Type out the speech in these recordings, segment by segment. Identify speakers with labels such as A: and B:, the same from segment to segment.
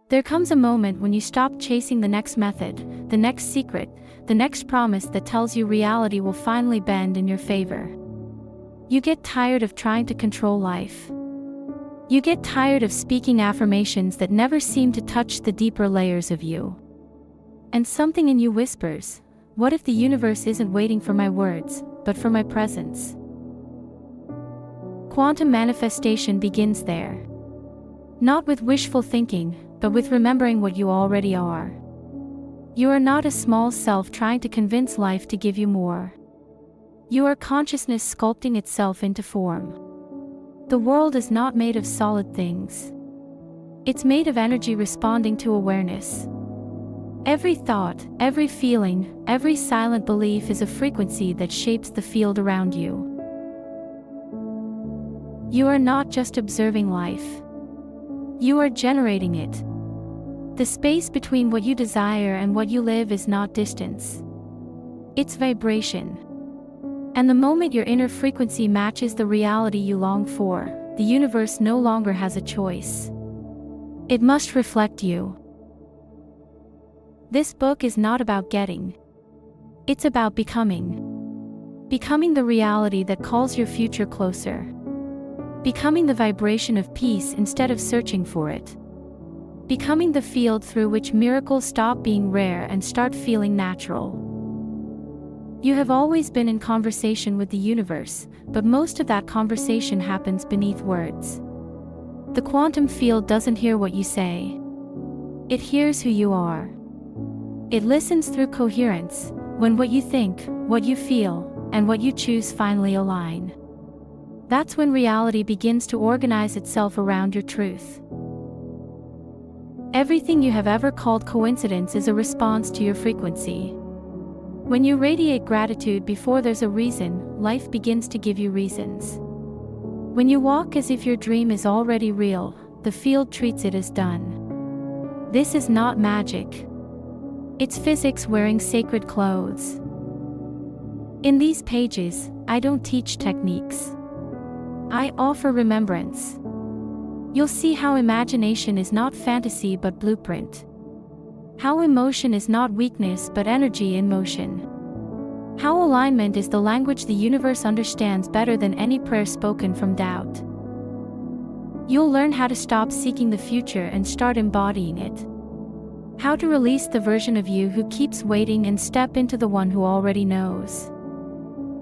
A: There comes a moment when you stop chasing the next method, the next secret, the next promise that tells you reality will finally bend in your favor. You get tired of trying to control life. You get tired of speaking affirmations that never seem to touch the deeper layers of you. And something in you whispers, what if the universe isn't waiting for my words, but for my presence? Quantum manifestation begins there. Not with wishful thinking, but with remembering what you already are. You are not a small self trying to convince life to give you more. You are consciousness sculpting itself into form. The world is not made of solid things. It's made of energy responding to awareness. Every thought, every feeling, every silent belief is a frequency that shapes the field around you. You are not just observing life. You are generating it. The space between what you desire and what you live is not distance. It's vibration. And the moment your inner frequency matches the reality you long for, the universe no longer has a choice. It must reflect you. This book is not about getting. It's about becoming. Becoming the reality that calls your future closer. Becoming the vibration of peace instead of searching for it. Becoming the field through which miracles stop being rare and start feeling natural. You have always been in conversation with the universe, but most of that conversation happens beneath words. The quantum field doesn't hear what you say. It hears who you are. It listens through coherence, when what you think, what you feel, and what you choose finally align. That's when reality begins to organize itself around your truth. Everything you have ever called coincidence is a response to your frequency. When you radiate gratitude before there's a reason, life begins to give you reasons. When you walk as if your dream is already real, the field treats it as done. This is not magic. It's physics wearing sacred clothes. In these pages, I don't teach techniques. I offer remembrance. You'll see how imagination is not fantasy but blueprint. How emotion is not weakness but energy in motion. How alignment is the language the universe understands better than any prayer spoken from doubt. You'll learn how to stop seeking the future and start embodying it. How to release the version of you who keeps waiting and step into the one who already knows.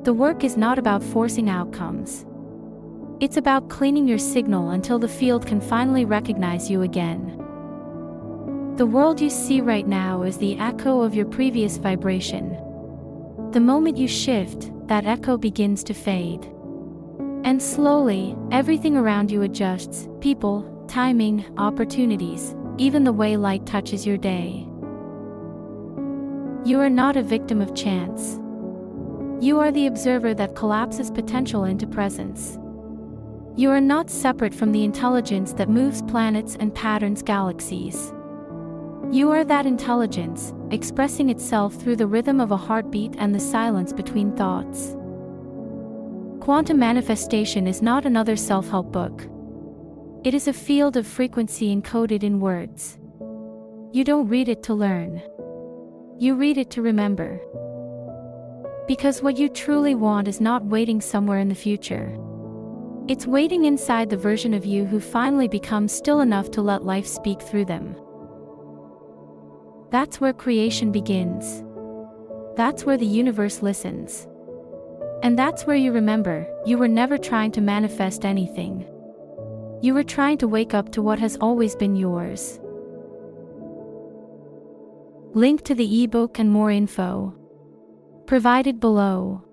A: The work is not about forcing outcomes. It's about cleaning your signal until the field can finally recognize you again. The world you see right now is the echo of your previous vibration. The moment you shift, that echo begins to fade. And slowly, everything around you adjusts: people, timing, opportunities, even the way light touches your day. You are not a victim of chance. You are the observer that collapses potential into presence. You are not separate from the intelligence that moves planets and patterns galaxies. You are that intelligence, expressing itself through the rhythm of a heartbeat and the silence between thoughts. Quantum manifestation is not another self-help book. It is a field of frequency encoded in words. You don't read it to learn. You read it to remember. Because what you truly want is not waiting somewhere in the future. It's waiting inside the version of you who finally becomes still enough to let life speak through them. That's where creation begins. That's where the universe listens. And that's where you remember, you were never trying to manifest anything. You were trying to wake up to what has always been yours. Link to the ebook and more info provided below.